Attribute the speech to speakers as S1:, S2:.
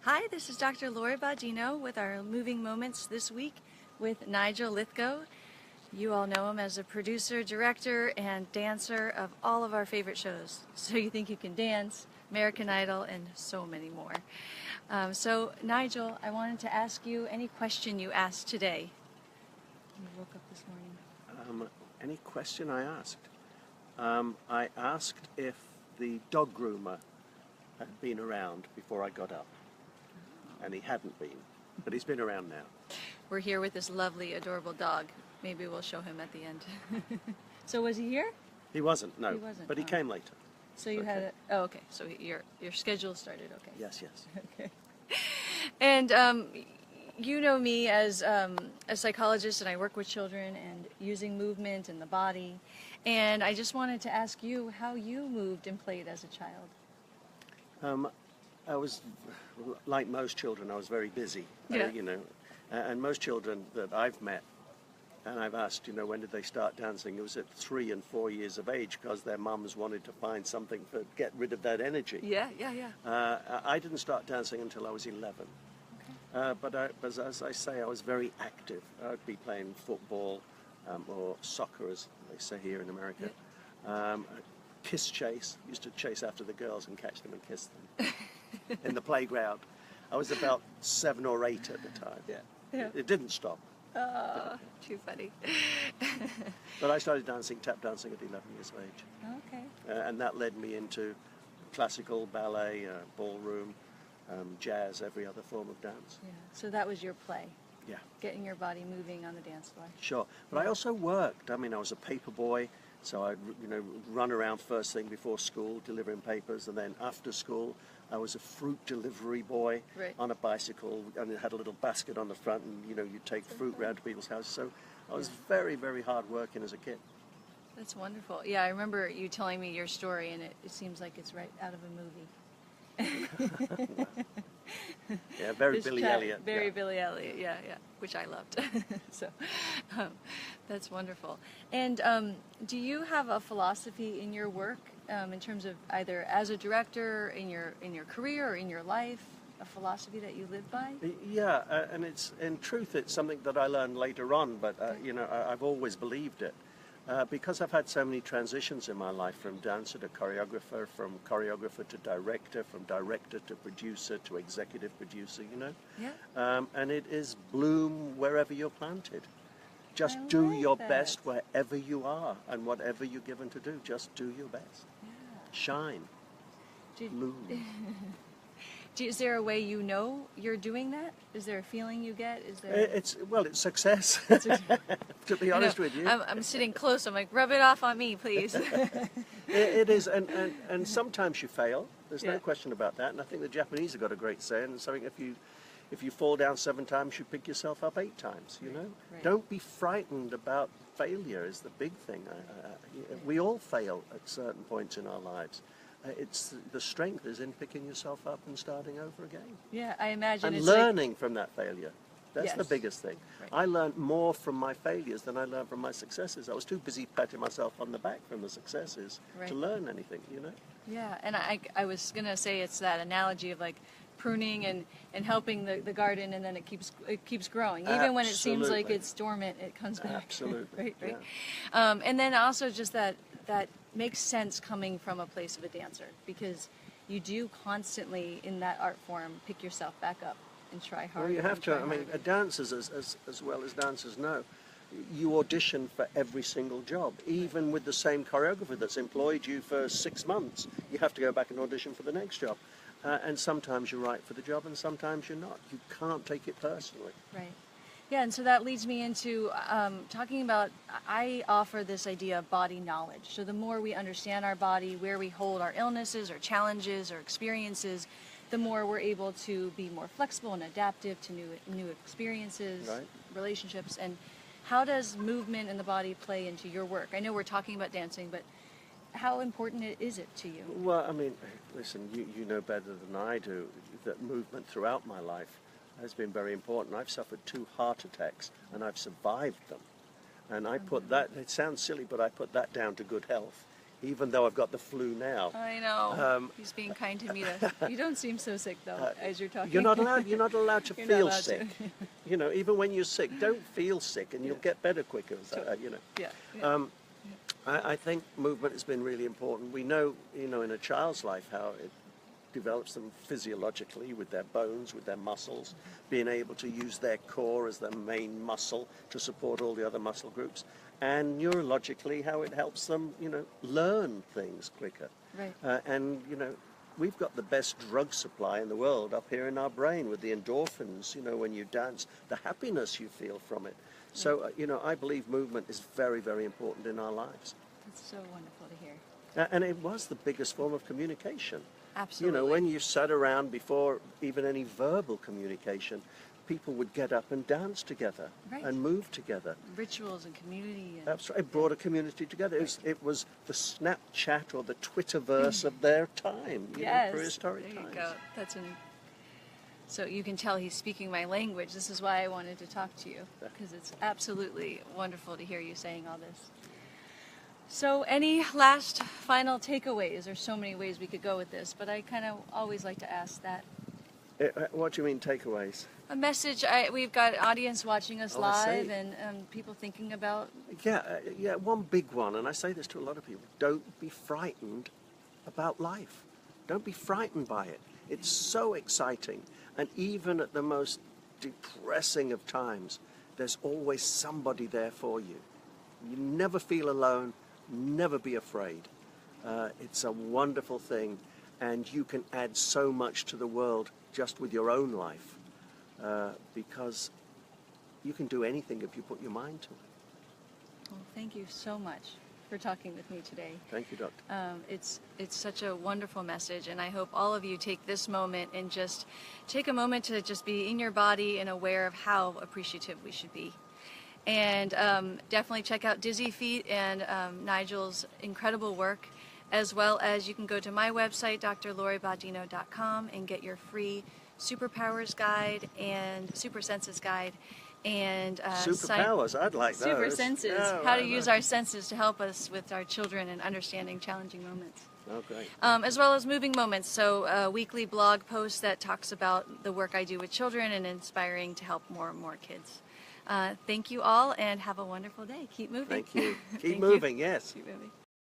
S1: Hi, this is Dr. Lori Baudino with our Moving Moments this week with Nigel Lythgoe. You all know him as a producer, director, and dancer of all of our favorite shows. So You Think You Can Dance, American Idol, and so many more. So Nigel, I wanted to ask you any question you asked today. You woke up this morning.
S2: Any question I asked? I asked if the dog groomer had been around before I got up. And he hadn't been, but he's been around now.
S1: We're here with this lovely, adorable dog. Maybe we'll show him at the end. So was he here?
S2: He wasn't, no.
S1: He wasn't,
S2: but he came later.
S1: So you had a, oh, okay. So your schedule started, okay.
S2: Yes, yes.
S1: Okay. And you know me as a psychologist, and I work with children and using movement and the body. And I just wanted to ask you how you moved and played as a child.
S2: I was, like most children, I was very busy,
S1: Yeah.
S2: and most children that I've met, and I've asked, when did they start dancing? It was at 3 and 4 years of age because their mums wanted to find something to get rid of that energy.
S1: Yeah.
S2: I didn't start dancing until I was 11.
S1: Okay.
S2: But as I say, I was very active. I'd be playing football or soccer, as they say here in America.
S1: Yeah.
S2: Kiss chase. Used to chase after the girls and catch them and kiss them in the playground. I was about 7 or 8 at the time.
S1: Yeah.
S2: It didn't stop.
S1: Oh, too funny.
S2: But I started dancing, tap dancing at 11 years of age.
S1: Okay.
S2: And that led me into classical, ballet, ballroom, jazz, every other form of dance.
S1: Yeah. So that was your play.
S2: Yeah.
S1: Getting your body moving on the dance floor.
S2: Sure. But I also worked. I mean, I was a paper boy, so I'd run around first thing before school delivering papers, and then after school I was a fruit delivery boy on a bicycle, and it had a little basket on the front, and you'd take fruit round to people's houses. So I was very, very hard working as a kid.
S1: That's wonderful. Yeah, I remember you telling me your story, and it seems like it's right out of a movie.
S2: Yeah, very Billy Elliot.
S1: Very Billy Elliot, yeah, which I loved. So that's wonderful. And do you have a philosophy in your work in terms of either as a director, in your career, or in your life, a philosophy that you live by?
S2: Yeah, and in truth it's something that I learned later on, but I've always believed it. Because I've had so many transitions in my life, from dancer to choreographer, from choreographer to director, from director to producer to executive producer,
S1: Yeah.
S2: And it is bloom wherever you're planted. Just do your best wherever you are, and whatever you're given to do, just do your best.
S1: Yeah.
S2: Shine. Bloom.
S1: Is there a way you're doing that? Is there a feeling you get? Is there?
S2: It's success. To be honest with you,
S1: I'm sitting close. I'm like, rub it off on me, please.
S2: It is, and sometimes you fail. There's no question about that. And I think the Japanese have got a great saying. Something if you fall down 7 times, you pick yourself up 8 times.
S1: Right.
S2: Don't be frightened about failure. Is the big thing. We all fail at certain points in our lives. It's the strength is in picking yourself up and starting over again.
S1: Yeah, I imagine.
S2: And
S1: it's
S2: learning from that failure. That's the
S1: Yes.
S2: biggest thing.
S1: Right.
S2: I learned more from my failures than I learned from my successes. I was too busy patting myself on the back from the successes to learn anything,
S1: Yeah, and I was going to say it's that analogy of like pruning and helping the garden, and then it keeps growing. Even when it seems like it's dormant, it comes back.
S2: Absolutely.
S1: right.
S2: Yeah.
S1: And then also just that makes sense coming from a place of a dancer, because you do constantly in that art form pick yourself back up and try harder.
S2: Well, you have to. I mean, dancers, as well as dancers know, you audition for every single job. Even with the same choreographer that's employed you for 6 months, you have to go back and audition for the next job. And sometimes you're right for the job, and sometimes you're not. You can't take it personally.
S1: Right. Yeah, and so that leads me into talking about, I offer this idea of body knowledge. So the more we understand our body, where we hold our illnesses or challenges or experiences, the more we're able to be more flexible and adaptive to new experiences, relationships. And how does movement in the body play into your work? I know we're talking about dancing, but how important is it to you?
S2: Well, I mean, listen, you know better than I do that movement throughout my life has been very important. I've suffered 2 heart attacks, and I've survived them. And I put that, it sounds silly, but I put that down to good health. even though I've got the flu now.
S1: I know. He's being kind to me. You don't seem so sick though, as you're talking.
S2: You're not allowed. You're not allowed to
S1: You're
S2: feel
S1: not allowed
S2: sick.
S1: to.
S2: You know, even when you're sick, don't feel sick, and you'll get better quicker. You know.
S1: Yeah.
S2: I think movement has been really important. We know, you know, in a child's life how it develops them physiologically with their bones, with their muscles, being able to use their core as their main muscle to support all the other muscle groups, and neurologically how it helps them, you know, learn things quicker.
S1: Right.
S2: And, you know, we've got the best drug supply in the world up here in our brain with the endorphins, you know, when you dance, the happiness you feel from it. So, you know, I believe movement is very, very important in our lives.
S1: That's so wonderful to hear.
S2: And it was the biggest form of communication.
S1: Absolutely.
S2: You know, when you sat around before even any verbal communication, people would get up and dance together and move together.
S1: Rituals and community. And
S2: That's right. It brought a community together. It was the Snapchat or the Twitterverse of their time, you know, prehistoric times.
S1: There you go. So you can tell he's speaking my language. This is why I wanted to talk to you, because it's absolutely wonderful to hear you saying all this. So any last final takeaways? There's so many ways we could go with this, but I kind of always like to ask that.
S2: What do you mean takeaways?
S1: A message. We've got audience watching us live and people thinking about...
S2: Yeah, one big one, and I say this to a lot of people, don't be frightened about life. Don't be frightened by it. It's so exciting, and even at the most depressing of times, there's always somebody there for you. You never feel alone. Never be afraid. It's a wonderful thing, and you can add so much to the world just with your own life, because you can do anything if you put your mind to it.
S1: Well, thank you so much for talking with me today.
S2: Thank you, Doctor.
S1: It's such a wonderful message, and I hope all of you take this moment and just take a moment to just be in your body and aware of how appreciative we should be. And definitely check out Dizzy Feet and Nigel's incredible work, as well as you can go to my website, drloribaudino.com, and get your free Superpowers Guide and Super Senses Guide. And
S2: Superpowers, I'd like those.
S1: Super Senses, how to use our senses to help us with our children and understanding challenging moments.
S2: Oh, great.
S1: As well as moving moments, so a weekly blog post that talks about the work I do with children and inspiring to help more and more kids. Thank you all, and have a wonderful day. Keep moving.
S2: Thank you. Keep moving, yes.
S1: Keep moving.